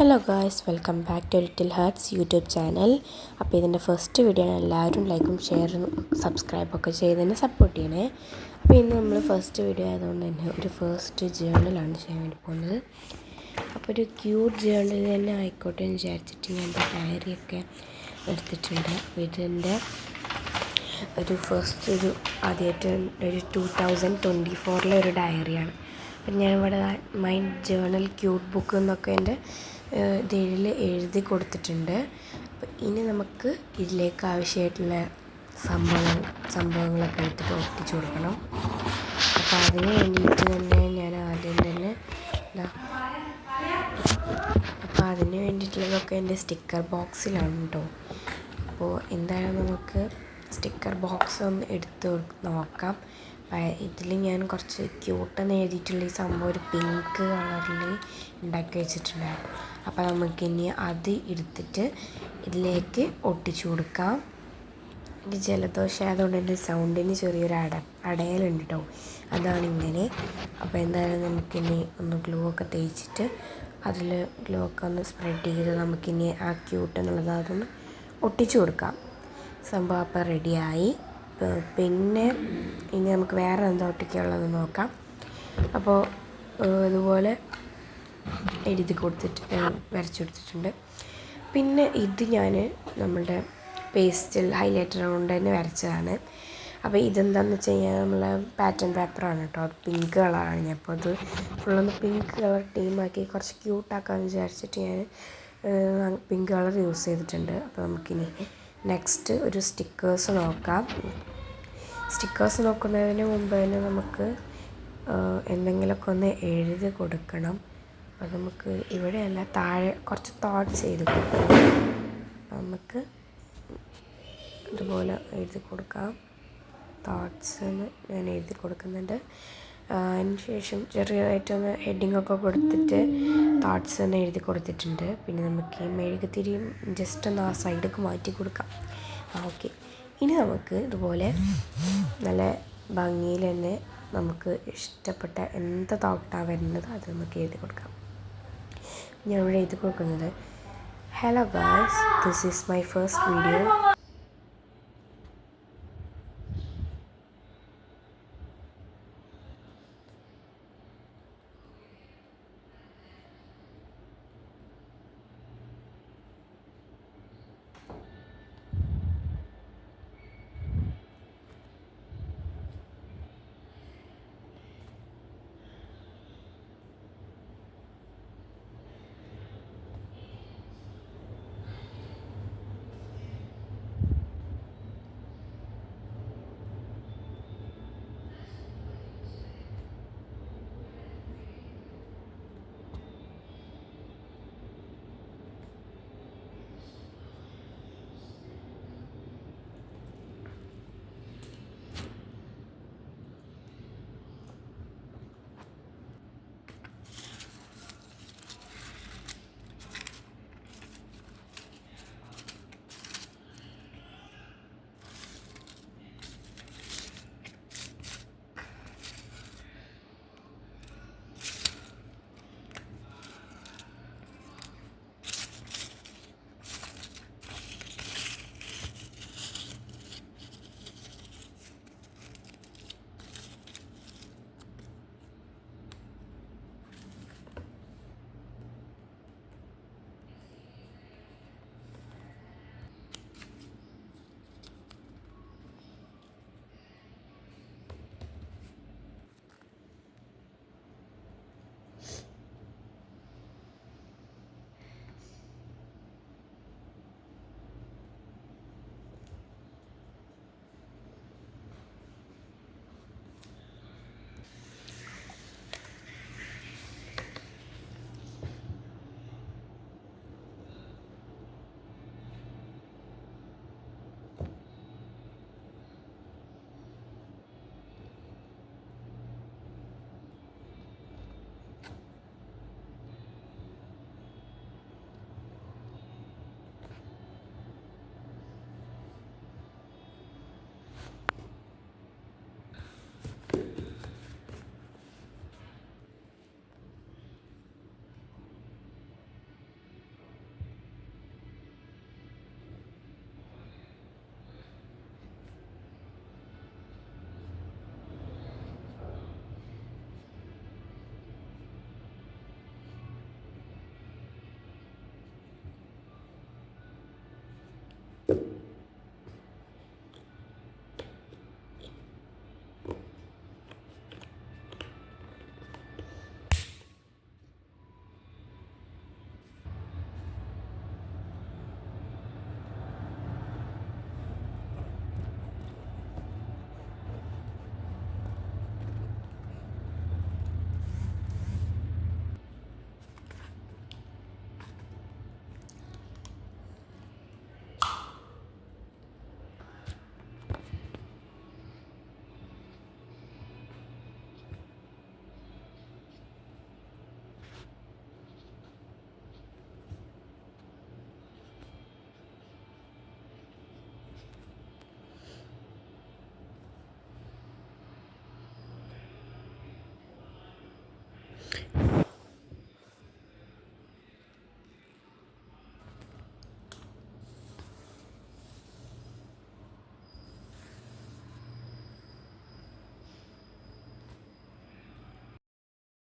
Hello guys, welcome back to Little Hearts YouTube channel. അപ്പോൾ ഇതിൻ്റെ first video ആണ്. എല്ലാവരും ലൈക്കും ഷെയറും സബ്സ്ക്രൈബൊക്കെ ചെയ്ത് തന്നെ സപ്പോർട്ട് ചെയ്യണേ. അപ്പോൾ ഇന്ന് നമ്മൾ ഫസ്റ്റ് വീഡിയോ ആയതുകൊണ്ട് തന്നെ ഒരു ഫസ്റ്റ് ജേർണലാണ് ചെയ്യാൻ വേണ്ടി പോകുന്നത്. അപ്പോൾ ഒരു ക്യൂട്ട് ജേർണൽ തന്നെ ആയിക്കോട്ടെ എന്ന് വിചാരിച്ചിട്ട് ഞാൻ ഡയറിയൊക്കെ എടുത്തിട്ടുണ്ട്. അപ്പോൾ ഇതിൻ്റെ ഒരു ആദ്യമായിട്ട് ഒരു 2024 ഒരു ഡയറിയാണ്. അപ്പം ഞാനിവിടെ മൈ ജേർണൽ ക്യൂട്ട് ബുക്ക് എന്നൊക്കെ എൻ്റെ ഇതിൽ എഴുതി കൊടുത്തിട്ടുണ്ട്. അപ്പം ഇനി നമുക്ക് ഇതിലേക്ക് ആവശ്യമായിട്ടുള്ള സംഭവങ്ങളൊക്കെ എടുത്തിട്ട് ഒട്ടിച്ചു കൊടുക്കണം. അപ്പോൾ അതിന് വേണ്ടിയിട്ട് തന്നെ ഞാൻ ആദ്യം തന്നെ അപ്പോൾ അതിന് വേണ്ടിയിട്ടുള്ളതൊക്കെ എൻ്റെ സ്റ്റിക്കർ ബോക്സിലാണ് കേട്ടോ. അപ്പോൾ എന്തായാലും നമുക്ക് സ്റ്റിക്കർ ബോക്സ് ഒന്ന് എടുത്ത് നോക്കാം. ഇതിൽ ഞാൻ കുറച്ച് ക്യൂട്ടെന്ന് എഴുതിയിട്ടുള്ള ഈ സംഭവം ഒരു പിങ്ക് കളറിൽ ഉണ്ടാക്കി വെച്ചിട്ടുണ്ടായിരുന്നു. അപ്പോൾ നമുക്കിനി അത് എടുത്തിട്ട് ഇതിലേക്ക് ഒട്ടിച്ചു കൊടുക്കാം. ഇത് ജലദോഷം ആയതുകൊണ്ട് എൻ്റെ സൗണ്ടിന് ചെറിയൊരു അടയലുണ്ട് കേട്ടോ, അതാണ് ഇങ്ങനെ. അപ്പോൾ എന്തായാലും നമുക്കിനി ഒന്ന് ഗ്ലൂ ഒക്കെ തേച്ചിട്ട് അതിൽ ഗ്ലൂ ഒക്കെ ഒന്ന് സ്പ്രെഡ് ചെയ്ത് നമുക്കിനി ആ ക്യൂട്ട് എന്നുള്ളത് അതൊന്ന് ഒട്ടിച്ചു കൊടുക്കാം. സംഭവം അപ്പോൾ റെഡിയായി. പിന്നെ ഇനി നമുക്ക് വേറെ എന്താ ഒട്ടിക്കാനുള്ളതെന്ന് നോക്കാം. അപ്പോൾ ഇതുപോലെ എഴുതി കൊടുത്തിട്ട് വരച്ചു കൊടുത്തിട്ടുണ്ട്. പിന്നെ ഇത് ഞാൻ നമ്മളുടെ പേസ്റ്റിൽ ഹൈലൈറ്റർ കൊണ്ട് തന്നെ വരച്ചതാണ്. അപ്പോൾ ഇതെന്താണെന്ന് വെച്ച് കഴിഞ്ഞാൽ നമ്മളെ പാറ്റേൺ പേപ്പറാണ് കേട്ടോ. അത് പിങ്ക് കളറാണ്. ഞാൻ അപ്പോൾ അത് ഫുള്ളൊന്ന് പിങ്ക് കളർ ടീമാക്കി കുറച്ച് ക്യൂട്ടാക്കാമെന്ന് വിചാരിച്ചിട്ട് ഞാൻ പിങ്ക് കളർ യൂസ് ചെയ്തിട്ടുണ്ട്. അപ്പോൾ നമുക്കിനി നെക്സ്റ്റ് ഒരു സ്റ്റിക്കേഴ്സ് നോക്കാം. സ്റ്റിക്കേഴ്സ് നോക്കുന്നതിന് മുമ്പ് തന്നെ നമുക്ക് എന്തെങ്കിലുമൊക്കെ ഒന്ന് എഴുതി കൊടുക്കണം. അത് നമുക്ക് ഇവിടെയല്ല, താഴെ കുറച്ച് തോട്ട്സ് എഴുതി കൊടുക്കണം. നമുക്ക് ഇതുപോലെ എഴുതി കൊടുക്കാം. തോട്ട്സ് എന്ന് ഞാൻ എഴുതി കൊടുക്കുന്നുണ്ട്. അതിന് ശേഷം ചെറിയതായിട്ടൊന്ന് ഹെഡിങ്ങൊക്കെ കൊടുത്തിട്ട് തോട്ട്സ് എന്ന് എഴുതി കൊടുത്തിട്ടുണ്ട്. പിന്നെ നമുക്ക് ഈ മെഴുകുതിരിയും ജസ്റ്റ് ഒന്ന് ആ സൈഡൊക്കെ മാറ്റി കൊടുക്കാം. ഓക്കെ, ഇനി നമുക്ക് ഇതുപോലെ നല്ല ഭംഗിയിൽ തന്നെ നമുക്ക് ഇഷ്ടപ്പെട്ട എന്ത് തോട്ടാണ് വരുന്നത് അത് നമുക്ക് എഴുതി കൊടുക്കാം. ഞാൻ ഇവിടെ എഴുതി കൊടുക്കുന്നത് hello guys, this is my first video.